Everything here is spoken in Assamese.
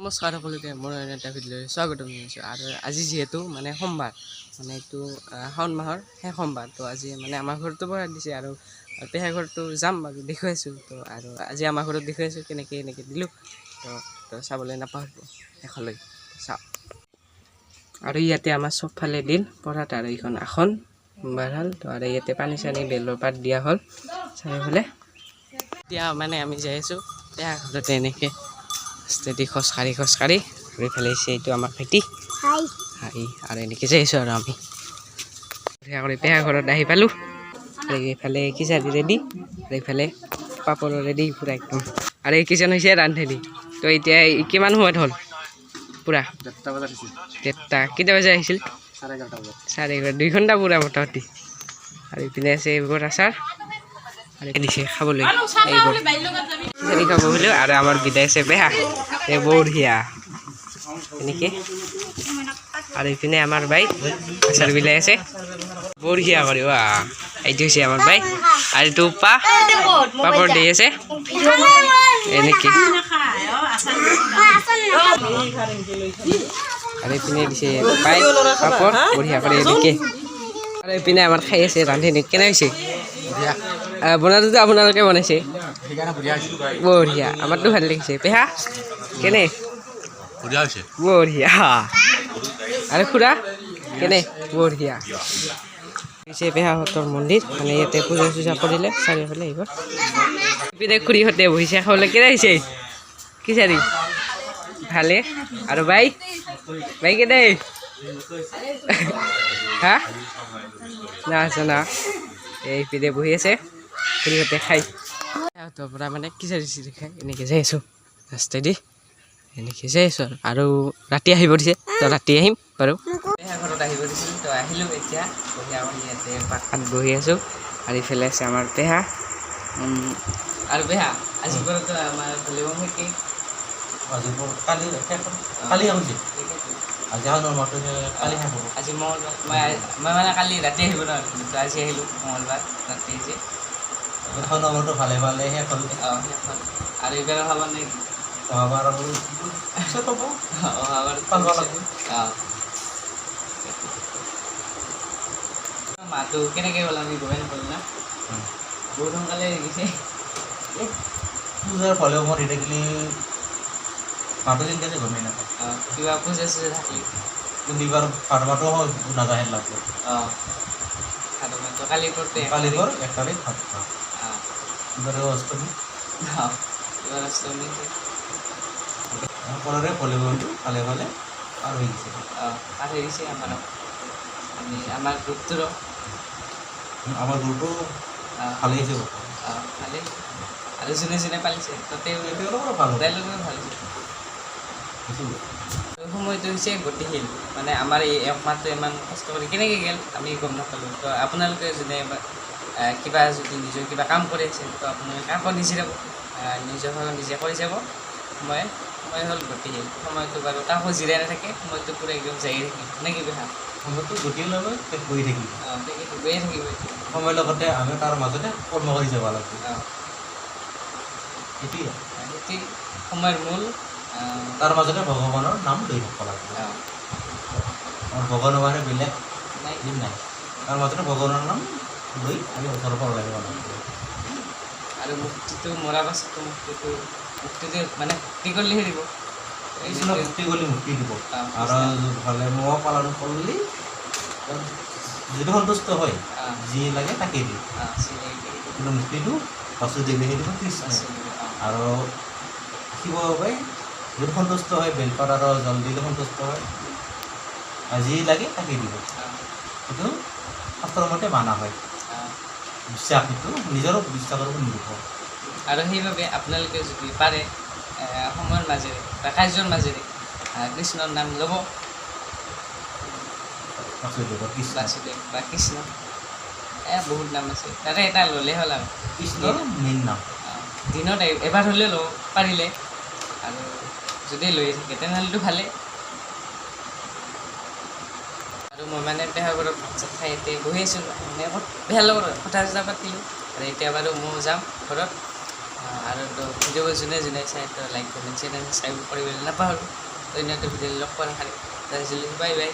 নমস্কাৰ সকলোকে মোৰ এটা ভিডিঅ'লৈ স্বাগতম জনাইছোঁ। আৰু আজি যিহেতু মানে সোমবাৰ, মানে এইটো শাওণ মাহৰ শেষ সোমবাৰ, তো আজি মানে আমাৰ ঘৰতো বঢ়াই দিছে আৰু পেহা ঘৰতো যাম আৰু দেখুৱাইছোঁ। তো আৰু আজি আমাৰ ঘৰত দেখুৱাইছোঁ কেনেকৈ এনেকৈ দিলোঁ, তো চাবলৈ নাপাহৰিব শেষলৈ চাওক। আৰু ইয়াতে আমাৰ চবফালে দিল পঢ়াত আৰু এইখন আসন বাঢ়াল। তো আৰু ইয়াতে পানী চানী বেলৰ পাত দিয়া হ'ল চাৰিওফালে। এতিয়া মানে আমি যাই আছোঁ পেহা ঘৰতে এনেকৈ ৰাস্তাদি খোজকাঢ়ি আৰু এইফালে এইটো আমাৰ ভাইটি হাই আৰু এনেকৈ যাই আছোঁ আৰু আমি পেহা ঘৰত আহি পালোঁ। আৰু এইফালে খিচাৰি ৰেডি আৰু এইফালে পাপৰ ৰেডি পূৰা একদম। আৰু এইকেইজন হৈছে ৰান্ধনি। তো এতিয়া কিমান সময়ত হ'ল? পূৰা 1:30 বজাত আহিছিল। 1:30 কেইটা বজাত আহিছিল? 11:30 বজাত। 11:30 2 ঘণ্টা পূৰা মোটামুটি। আৰু ইপিনে আছে এইবোৰ আচাৰ আৰু দিছে খাবলৈ এইবোৰ খিচাৰি খাব বুলিও। আৰু আমাৰ বিদায় আছে পেহা বঢ়িয়া এনেকৈ। আৰু ইপিনে আমাৰ বাই আচাৰ বিলাই আছে বঢ়িয়া কৰি। এইটো হৈছে আমাৰ বাই আৰু এইটো পাপৰ দি আছে এনেকৈ। আৰু ইপিনে দিছে বাই পাপৰ বঢ়িয়া কৰি এনেকৈ। আৰু ইপিনে আমাৰ খাই আছে ৰান্ধনি। কেনে হৈছে? বনাওঁতেতো আপোনালোকে বনাইছে বঢ়িয়া। আমাৰতো ভাল লাগিছে। পেহা কেনে? বঢ়িয়া। আৰু খুৰা কেনে? বঢ়িয়া হৈছে। পেহাহঁতৰ মন্দিৰ, মানে ইয়াতে পূজা চূজা কৰিলে চাৰিওফালে এইবোৰ। ইপিনে খুৰীহঁতে বহিছে খাবলৈ। কেনে হৈছে খিচাৰি? ভালে। আৰু বাই কেনে? হা না এইপিনে বহি আছে খুৰীহঁতে খাই। সিহঁতৰ পৰা মানে খিচাৰি চিচাৰি খাই এনেকৈ যাই আছোঁ ৰাস্তাইদি এনেকৈ যাই আছোঁ। আৰু ৰাতি আহিব দিছে, তো ৰাতি আহিম বাৰু। পেহা ঘৰত আহিব দিছিল, তো আহিলোঁ এতিয়া। বঢ়িয়া কৰি ইয়াতে পাকাত বহি আছোঁ। আৰু ইফালে আছে আমাৰ পেহা। আৰু পেহা আজি ঘৰতো আমাৰ ভলিবম খেতি আজি মই মানে কালি ৰাতি আহিব নোৱাৰিলোঁ, তো আজি আহিলোঁ মঙলবাৰ ৰাতি আজি। ভালে শেষ হ'ল। আৰু এইবাৰ খাব নে? অহাবাৰ মাহটো কেনেকৈ হ'ল আমি গমেই নাপালোঁ না। বহুত সোনকালে দেখিছে পূজাৰ ফলেও মই থাকিলে মাহটো কেনেকৈ গমেই নাপাওঁ। কিবা পূজা চূজা থাকিলে কিন্তু এইবাৰ ভাদমাহটো নাযাহে লাগব। ভাদমাহটো কালিৰ 1 তাৰিখ ভাদ মাহ। এইবাৰ অষ্টমী সকলোৰে ভলিবলটো ভালে ভালে পাৰ হৈ গৈছে। পাৰ হৈ গৈছে আমাৰ গ্ৰুপটোৰো। আমাৰ গ্ৰুপটো ভালে হৈছে ভালেই। আৰু যোনে পালিছে তাতেও ভাল ভাল হৈছে। সময়টো হৈছে গতিশীল, মানে আমাৰ এই একমাহটো ইমান কষ্ট কৰি কেনেকৈ গ'ল আমি গম নাপালোঁ। তো আপোনালোকে যোনে কিবা যদি নিজৰ কিবা কাম কৰি আছে, তো আপোনালোকে আকৌ নিজৰ নিজে কৰি যাব। সময় হ'ল গতিশীল। সময়টো বাৰু কাকো জিৰাই নাথাকে, সময়টো পূৰা একদম যায়ে থাকিব নে কি পেহা? সময়টো গতিশীলভাৱে গৈ থাকিব। গৈয়ে থাকিব। সময়ৰ লগতে আমি তাৰ মাজতে কৰ্ম কৰি যাব লাগিব। সেইটোৱে সময়ৰ মূল। তাৰ মাজতে ভগৱানৰ নাম লৈ থাকিব লাগিব। আমাৰ ভগৱানৰ বাহিৰে বেলেগ নাই। তাৰ মাজতে ভগৱানৰ নাম লৈ আমি ওচৰৰ পৰা ওলাই যাব লাগিব। আৰু মুক্তিটো মৰাৰ পাছতো মুক্তিটো মানে মুক্তি কৰিলেহে দিব। মুক্তি কৰিলে মুক্তি দিব। আৰু ভালে মোৱা পালন কৰিলে যিটো সন্তুষ্ট হয়, যি লাগে তাকেই দিয়ে। কিন্তু মুক্তিটো বাসুদেৱে দিব কৃষ্ণ। আৰু শিৱ বাবাই যদি সন্তুষ্ট হয়, বেলপাত আৰু জল দিলে সন্তুষ্ট হয়, যি লাগে তাকেই দিব। সেইটো শাস্ত্ৰৰ মতে মানা হয়। বিশ্বাস, সেইটো নিজৰো বিশ্বাসৰ ওপৰত নিৰ্ভৰ। আৰু সেইবাবে আপোনালোকে যদি পাৰে সময়ৰ মাজেৰে বা কাৰ্যৰ মাজেৰে কৃষ্ণৰ নাম ল'ব। বাসুদেৱ বা কৃষ্ণ বহুত নাম আছে, তাৰে এটা ল'লে হ'ল আৰু কৃষ্ণৰ মেইন নাম। দিনত এবাৰ হ'লেও ল'ব পাৰিলে, আৰু যদি লৈ থাকে তেনেহ'লেতো ভালেই। আৰু মই মানে পেহা ঘৰত ভাত চাত খাই এতিয়া বহি আছিলোঁ, মানে পেহাৰ লগত কথা চথা পাতিলোঁ। আৰু এতিয়া বাৰু মই যাম ঘৰত। আৰু তো ভিডিঅ'বোৰ যোনে যোনে চাই তো লাইক কমেণ্ট শ্বেয়াৰ ছাবস্ক্ৰাইব কৰিবলৈ নাপাহৰোঁ। অন্য এটা ভিডিঅ' লগ পোৱাৰ আশা ৰাখিলোঁ। Bye bye.